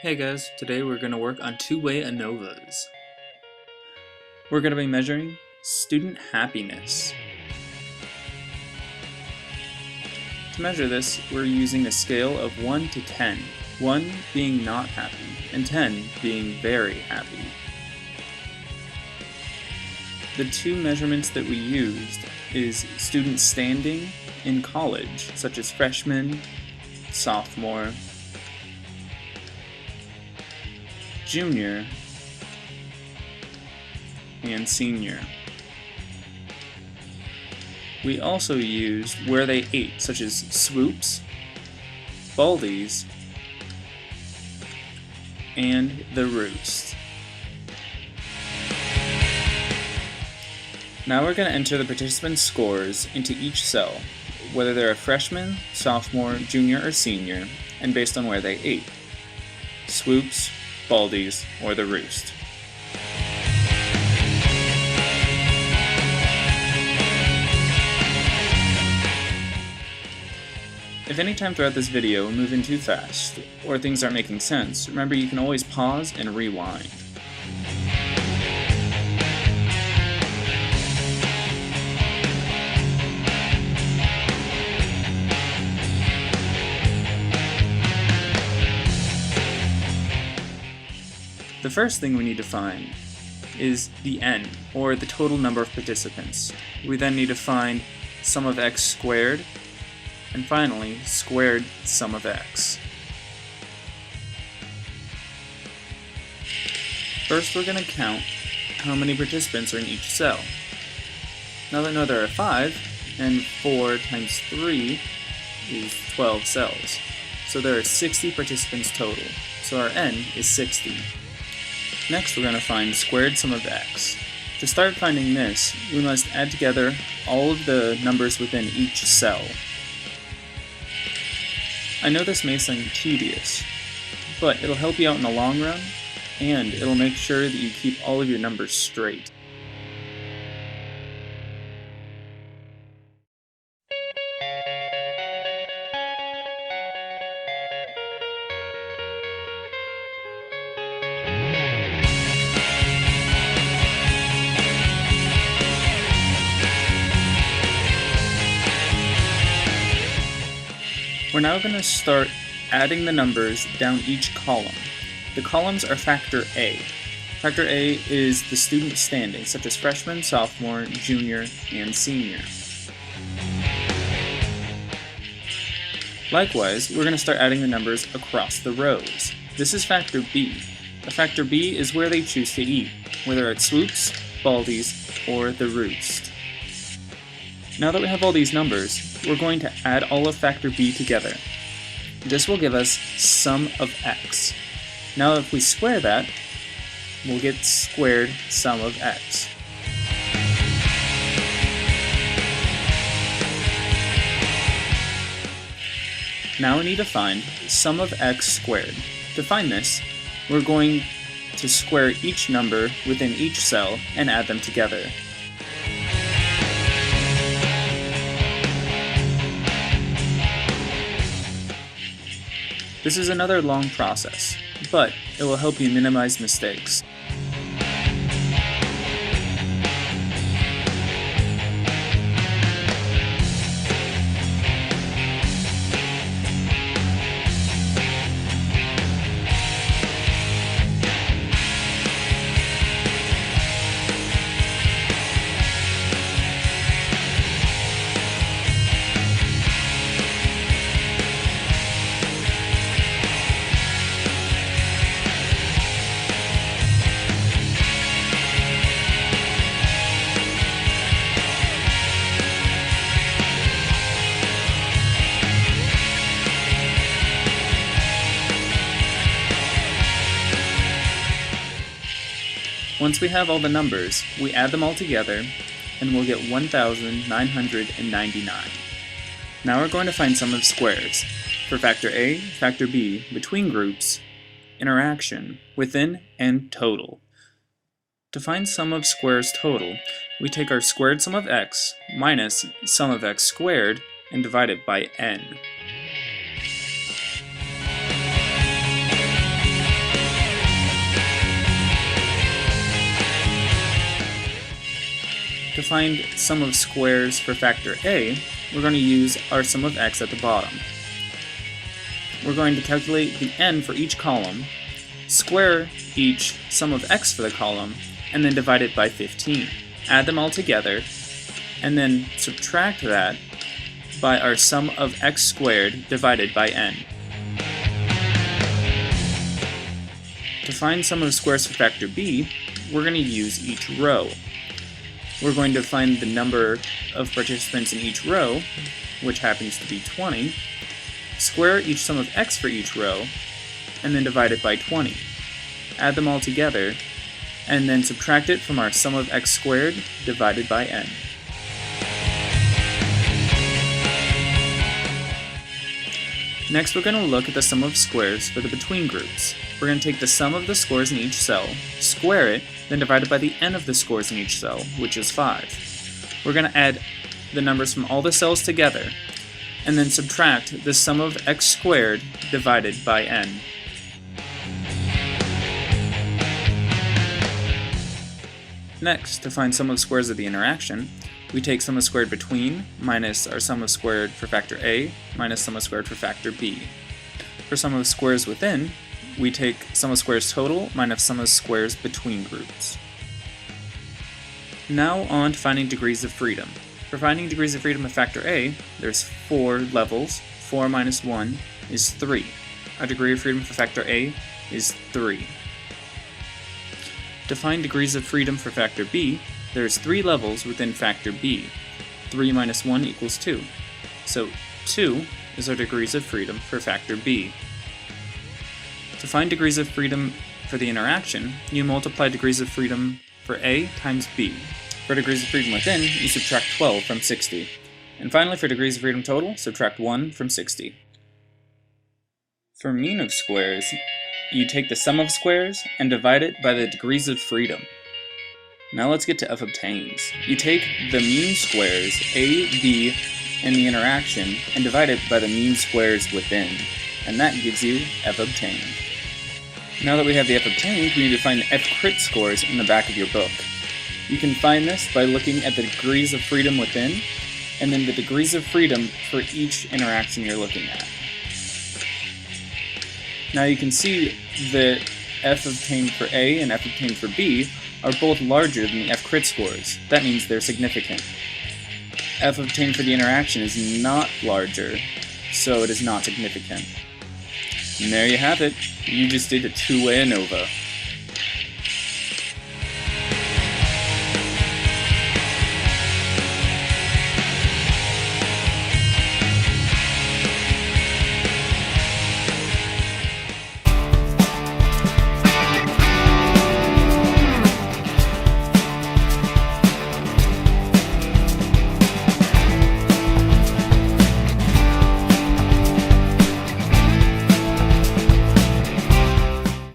Hey guys, today we're going to work on two-way ANOVAs. We're going to be measuring student happiness. To measure this, we're using a scale of 1 to 10, 1 being not happy, and 10 being very happy. The two measurements that we used is student standing in college, such as freshman, sophomore, junior, and senior. We also used where they ate, such as swoops, baldies, and the roost. Now we're going to enter the participants' scores into each cell, whether they're a freshman, sophomore, junior, or senior, and based on where they ate. Swoops, baldies, or the roost. If any time throughout this video we move in too fast, or things aren't making sense, remember you can always pause and rewind. The first thing we need to find is the n, or the total number of participants. We then need to find sum of x squared, and finally, squared sum of x. First, we're going to count how many participants are in each cell. Now that I know there are 5, and 4 times 3 is 12 cells. So there are 60 participants total. So our n is 60. Next, we're going to find squared sum of x. To start finding this, we must add together all of the numbers within each cell. I know this may sound tedious, but it'll help you out in the long run, and it'll make sure that you keep all of your numbers straight. We're now going to start adding the numbers down each column. The columns are factor A. Factor A is the student standing, such as freshman, sophomore, junior, and senior. Likewise, we're going to start adding the numbers across the rows. This is factor B. The factor B is where they choose to eat, whether it's swoops, baldies, or the roost. Now that we have all these numbers, we're going to add all of factor B together. This will give us sum of x. Now if we square that, we'll get squared sum of x. Now we need to find sum of x squared. To find this, we're going to square each number within each cell and add them together. This is another long process, but it will help you minimize mistakes. Once we have all the numbers, we add them all together, and we'll get 1,999. Now we're going to find sum of squares. For factor A, factor B, between groups, interaction, within, and total. To find sum of squares total, we take our squared sum of x minus sum of x squared and divide it by n. find sum of squares for factor A, we're going to use our sum of x at the bottom. We're going to calculate the n for each column, square each sum of x for the column, and then divide it by 15. Add them all together, and then subtract that by our sum of x squared divided by n. To find sum of squares for factor b, we're going to use each row. We're going to find the number of participants in each row, which happens to be 20, square each sum of x for each row, and then divide it by 20. Add them all together, and then subtract it from our sum of x squared divided by n. Next, we're going to look at the sum of squares for the between groups. We're going to take the sum of the scores in each cell, square it, then divide it by the n of the scores in each cell, which is 5. We're going to add the numbers from all the cells together, and then subtract the sum of x squared divided by n. Next, to find sum of squares of the interaction, we take sum of squared between minus our sum of squared for factor A minus sum of squared for factor B. For sum of squares within, we take sum of squares total minus sum of squares between groups. Now on to finding degrees of freedom. For finding degrees of freedom of factor A, there's 4 levels. 4 minus 1 is 3. Our degree of freedom for factor A is 3. To find degrees of freedom for factor B, there's 3 levels within factor B. 3 minus 1 equals 2. So 2 is our degrees of freedom for factor B. To find degrees of freedom for the interaction, you multiply degrees of freedom for A times B. For degrees of freedom within, you subtract 12 from 60. And finally, for degrees of freedom total, subtract 1 from 60. For mean of squares, you take the sum of squares and divide it by the degrees of freedom. Now let's get to f obtains. You take the mean squares, A, B, and the interaction, and divide it by the mean squares within, and that gives you f obtained. Now that we have the f obtained, we need to find the f crit scores in the back of your book. You can find this by looking at the degrees of freedom within, and then the degrees of freedom for each interaction you're looking at. Now you can see that f obtained for A and f obtained for B are both larger than the f crit scores. That means they're significant. F obtained for the interaction is not larger, so it is not significant. And there you have it. You just did a two-way ANOVA.